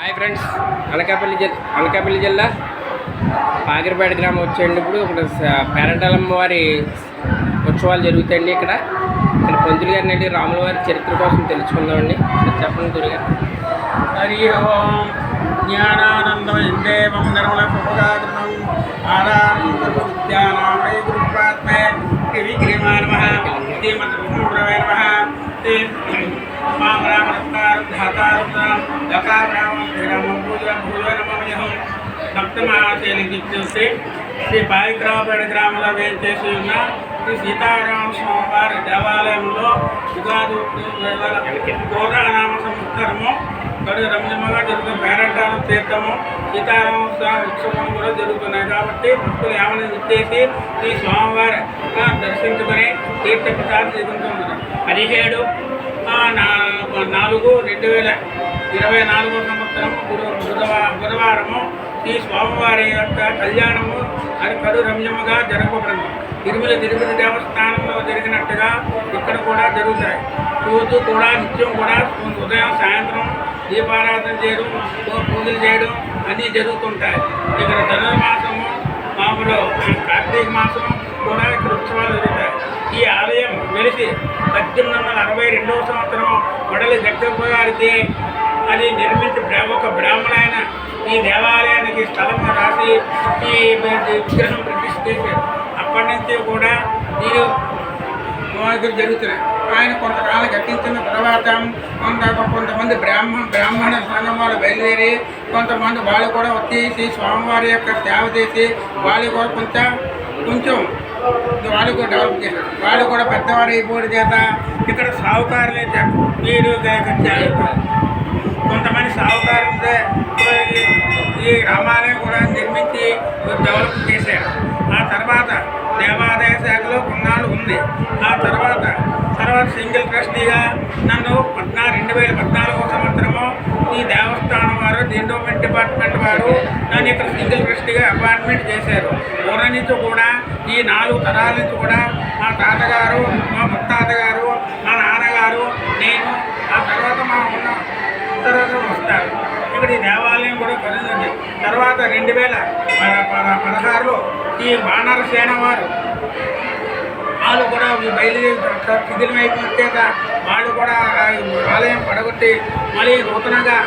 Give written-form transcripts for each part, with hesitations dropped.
Hi friends, Anakapalli జిల్లా పాగిరిపేట గ్రామం వచ్చేయండి. ఇప్పుడు ఇక్కడ పేరంటాలమ్మ వారి ఉత్సవాలు జరుగుతాయండి. ఇక్కడ పంతులు గారిని అండి రాముల వారి చరిత్ర కోసం తెలుసుకుందామండి. చెప్పండి గురుగారు. హరి ఓం జ్ఞానానందం దేవం నిర్మల సుభగాత్మం ఆరాధనామయ గురుప్రాత్మే విగ్రహమాయ నమః శ్రీమద్విష్ణుప్రవే నమః శ్రీ సప్తమహాశైలికి శ్రీ పాయిగ్రాపేట గ్రామంలో వేయించేసి ఉన్న శ్రీ సీతారామ స్వామివారి దేవాలయంలో ఉగాది గోదానామ సంవత్సరము గడు రంజమ్మగా జరుగుతున్న పేరంటారం తీర్థము సీతారామ స్వామి ఉత్సవం కూడా జరుగుతున్నాయి. కాబట్టి భక్తులు ఏమైనా ఇచ్చేసి ఈ స్వామివారి దర్శించుకొని తీర్థప్రసాదం జరుగుతున్నారు. 17/4/2024 సంవత్సరము బుధవారము ఈ స్వామివారి యొక్క కళ్యాణము అది కడు రమ్యముగా జరగబడింది. తిరుపతి దేవస్థానంలో జరిగినట్టుగా ఇక్కడ కూడా జరుగుతాయి. రోజు కూడా నిత్యం కూడా ఉదయం సాయంత్రం దీపారాధన చేయడం, పూజలు చేయడం అన్నీ జరుగుతుంటాయి. ఇక్కడ ధనుర్మాసము మామూలు కార్తీక మాసం కూడా ఇక్కడ ఉత్సవాలు జరుగుతాయి. ఈ ఆలయం వెలిసి 1862 సంవత్సరం వడలి జగ్గప్ప గారికి అది నిర్మించి ఒక బ్రాహ్మణాయన ఈ దేవాలయానికి స్థలం రాసి ఈ విగ్రహం ప్రతిష్ఠ చేశారు. అప్పటి నుంచి కూడా దీని జరుగుతున్నాయి. ఆయన కొంతకాలం కట్టించిన తర్వాత కొంతమంది బ్రాహ్మణ సంఘం వాళ్ళు బయలుదేరి కొంతమంది వాళ్ళు కూడా వచ్చేసి స్వామివారి యొక్క సేవ చేసి వాళ్ళు కూడా కొంచెం వాళ్ళు కూడా డెవలప్ చేశారు. వాళ్ళు కూడా పెద్దవారు అయిపోవడం చేత ఇక్కడ సాహుకారులే వీరు కొంతమంది సాహుకారులే ఈ రామాలయం కూడా నిర్మించి డెవలప్ చేశారు. ఆ తర్వాత దేవాదాయ శాఖలో కొన్నాళ్ళు ఉంది. ఆ తర్వాత సింగిల్ ట్రస్టీగా నన్ను 2014 సంవత్సరము ఈ దేవస్థానం వారు ఎండోమెంట్ డిపార్ట్మెంట్ వారు నన్ను ఇక్కడ సింగిల్ ట్రస్టీగా అపాయింట్మెంట్ చేశారు. పూర్వం నుంచి కూడా ఈ 4 తరాల నుంచి కూడా మా తాతగారు, మా ముత్తాతగారు, మా నాన్నగారు, నేను, ఆ తర్వాత మా ఉన్న తర్వాత వస్తారు. ఇక్కడ ఈ దేవాలయం కూడా ఖరీదండి. తర్వాత 2016లో ఈ వానర సేన వారు వాళ్ళు కూడా బయలుదేరి శిథిలమైపోయాక వాళ్ళు కూడా ఆలయం పడగొట్టి మళ్ళీ నూతనంగా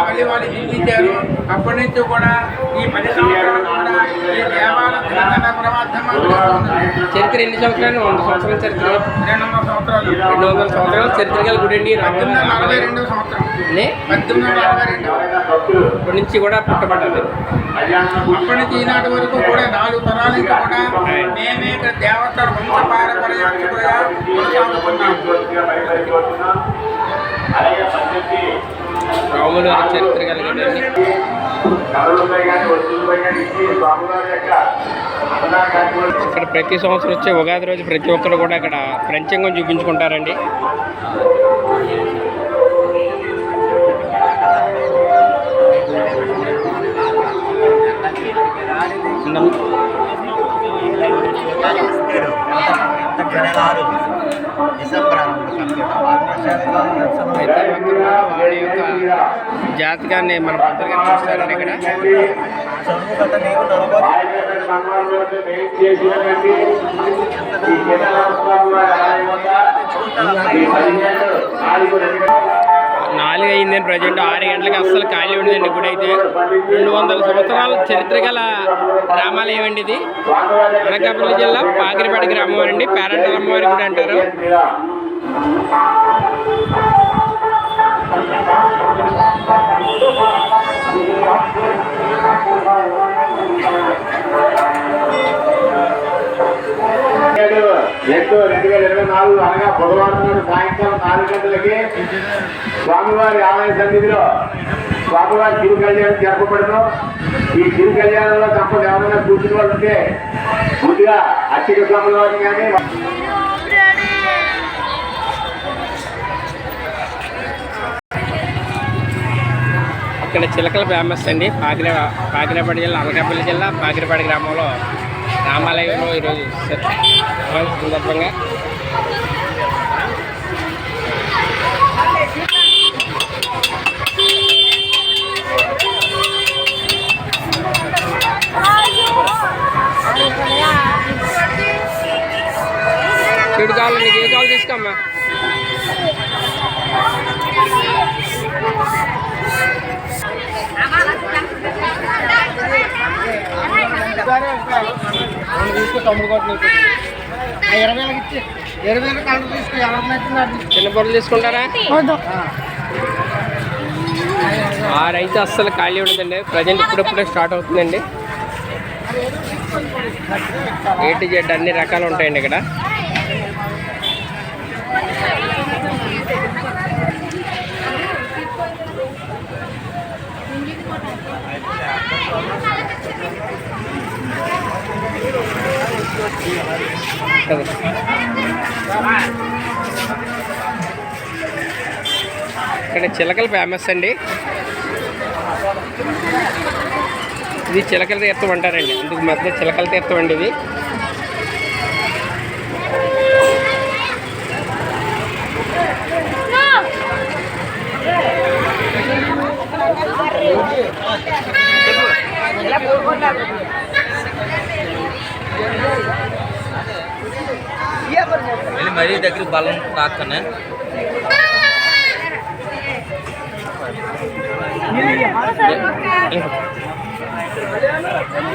మళ్ళీ వాళ్ళు నిర్మించారు. అప్పటి నుంచి కూడా ఈ 10 సంవత్సరాలు కూడా ఈ దేవాలయం చరిత్ర ఎన్ని సంవత్సరాలు? 100 సంవత్సరాల చరిత్ర. 200 సంవత్సరాల చరిత్ర గల గుడి అండి. 1842 సంవత్సరం 1842 ఇప్పటి నుంచి కూడా పుట్టబడ్డది. అప్పటి నుంచి ఈనాటి వరకు కూడా 4 తరాల నుంచి కూడా మేమే ఇక్కడ దేవతల వంశ పారంపర్యంగా కొనసాగుతున్నాము. రాముల వారి చరిత్ర కలిగిందండి. ఇక్కడ ప్రతి సంవత్సరం వచ్చే ఉగాది రోజు ప్రతి ఒక్కరు కూడా ఇక్కడ ఫ్రెంచంగం చూపించుకుంటారండి. అయితే వాడి యొక్క జాతకాన్ని మన పంతులుగా చూస్తారండి. ఇక్కడ నాలుగు అయిందని ప్రజెంట్ 6 గంటలకి అస్సలు ఖాళీ ఉండదండి. గుడి అయితే 200 సంవత్సరాల చరిత్ర గల రామాలయం అండి ఇది. అనకాపల్లి జిల్లా పాగిరిపేట గ్రామం అండి. పేరంటాలమ్మ వారి గుడి అంటారు. ఎటు 2024 అనగా బుధవారం నాడు సాయంకాలం 4 గంటలకి స్వామివారి ఆలయ సన్నిధిలో స్వామివారి తిరు కళ్యాణం జరపబడను. ఈ తిరు కళ్యాణంలో తప్ప ఎవరైనా కూర్చుని వాళ్ళు ఉంటే ముందుగా అర్చక స్వాముల వారిని కానీ ఇక్కడ చిలకల ఫేమస్ అండి. పాగిరిపేట జిల్లా అనకాపల్లి జిల్లా పాగిరిపేట గ్రామంలో రామాలయంలో ఈరోజు సందర్భంగా చిన్న బొర్రలు తీసుకుంటారా? ఆరైతే అస్సలు ఖాళీ ఉండదండి. ప్రజెంట్ ఇప్పుడప్పుడే స్టార్ట్ అవుతుందండి. ఏ టు జెడ్ అన్ని రకాలు ఉంటాయండి ఇక్కడ. ఇక్కడ చిలకలు ఫేమస్ అండి. ఇది చిలకల తీర్థం అంటారండి. ఇందుకు మధ్య చిలకల తీర్థం అండి ఇది. మరీ దగ్గర బలం రాకనే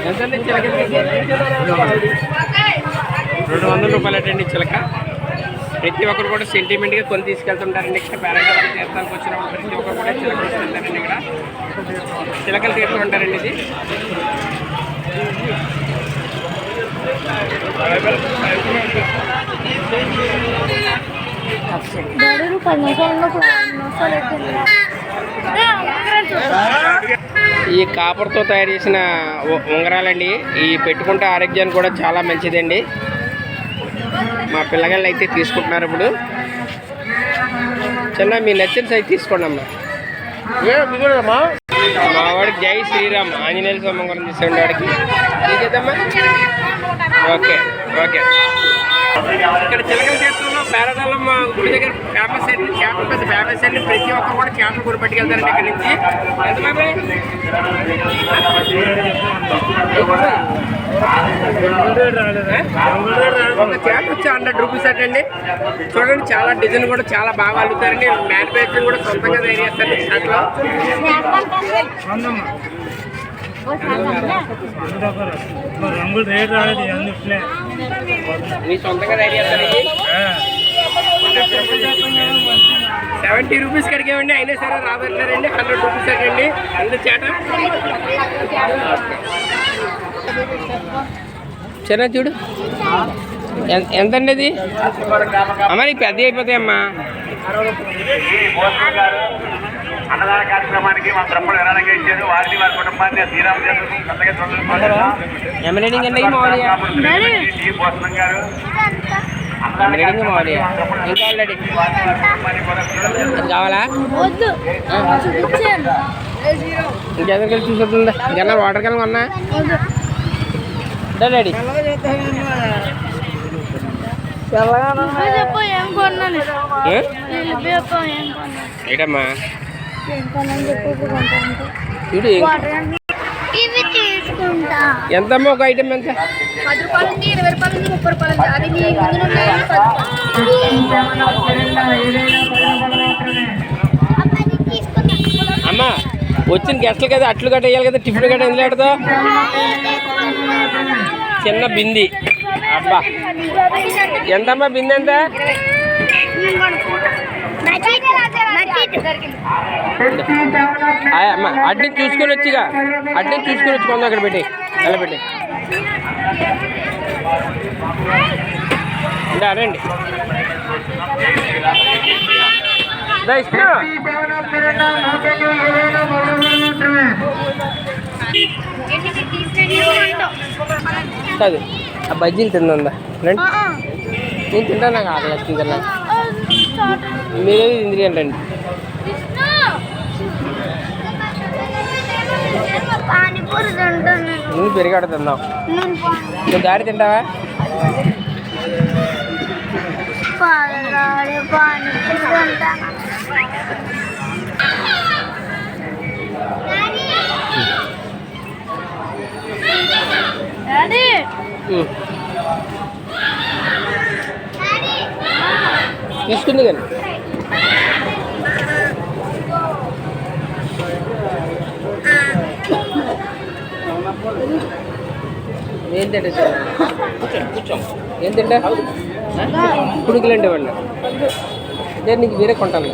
ఎంతండి చిలక? 200 రూపాయలు అటండి చిలక. ప్రతి ఒక్కరు కూడా సెంటిమెంట్గా కొని తీసుకెళ్తుంటారండి. ఇక్కడ పేరంటాల తీర్థానికి వచ్చినప్పుడు ప్రతి ఒక్కరు కూడా చిలక తీసుకెళ్తారండి. ఇక్కడ చిలకలు తీర్థం ఉంటారండి ఇది. ఈ కాపర్తో తయారు చేసిన ఉంగరాలండి. ఈ పెట్టుకుంటే ఆరోగ్యానికి కూడా చాలా మంచిదండి. మా పిల్లగాళ్ళు అయితే తీసుకుంటున్నారు ఇప్పుడు. చిన్న మీ నచ్చిన సైజ్ తీసుకోండి అమ్మా. మా వాడికి జై శ్రీరామ్ ఆంజనేయ స్వామి ఉంగరం తీసుకోండి వాడికి. నీకేదమ్మా? Okay okay. ఇక్కడ చిలకల క్షేత్రంలో పేరదాలం గుడి దగ్గర ఫేమస్ అండి. చేపల పెద్ద ఫేమస్ అండి. ప్రతి ఒక్కరు కూడా చేపలు కూడా పట్టుకెళ్తారండి ఇక్కడ నుంచి. ఎంత బాబాయ్? ఒక చేప వచ్చి 100 రూపీస్ అండి. చూడండి చాలా డిజైన్ కూడా చాలా బాగా అల్లుతారండి. మ్యానుఫ్యాక్చరింగ్ కూడా సొంతంగా తయారు చేస్తారండి షాట్లో. మీ సొంతంగా తయారు చేస్తారండి. 70 రూపీస్ కడిగామండి. అయినా సరే రాదంటారండి. 100 రూపీస్ అండి అందు చేట. చిన్న చూడు ఎంతండి అది? అమ్మ నీకు పెద్ద అయిపోతాయమ్మా. అన్నదాన కార్యక్రమానికి మా బ్రహ్మడు విరాళంగా ఇచ్చారు. వారిని వారి కుటుంబాన్ని శ్రీరామ ఎమ్మెల్యేడింగ్ అండి మామూలుగా గారు మామూలుగా ఇంకా ఆల్రెడీ కావాలా? ఇంకెదరికి చూసొస్తుందా? ఇంకన్నా వాటర్ కన్నా కొన్నా డాడీ ఏటమ్మా చూడు ఎంతమ్మా ఒక ఐటమ్ ఎంత? 10 రూపాయలు, 20 రూపాయలు, 30 రూపాయలు. అది మీ అమ్మా వచ్చిన గెస్ట్లు కదా అట్లు గట్ట వేయాలి కదా. టిఫిన్ గట్ట ఎందుకు పెడతావు? చిన్న బింది. అబ్బా ఎంతమ్మా బింది ఎంత? అమ్మా అడ్ని చూసుకొని వచ్చిగా అడ్ని చూసుకొని వచ్చి కొందాం. అక్కడ పెట్టి ఎలా పెట్టి రండి. కాదు ఆ బజ్జీలు తిందా రండి. నేను తింటా. నాకు ఆకలి వస్తుంది తిన్నా. మీరేది తిందిరి రండి. నువ్వు పెరిగాడు తిందాం. నువ్వు దారి తింటావా? తీసుకుంది కానీ ఏం తింటే కూర్చోం ఏం తింటా కుడుకులు అంటే వాడిన అదే నీకు వేరే కొంటాను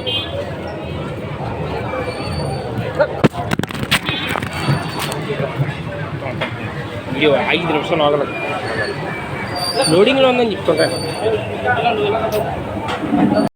వీడియో 5 నిమిషాలు ఆగలేదు లోడింగ్లో ఉందని చెప్తుంటాను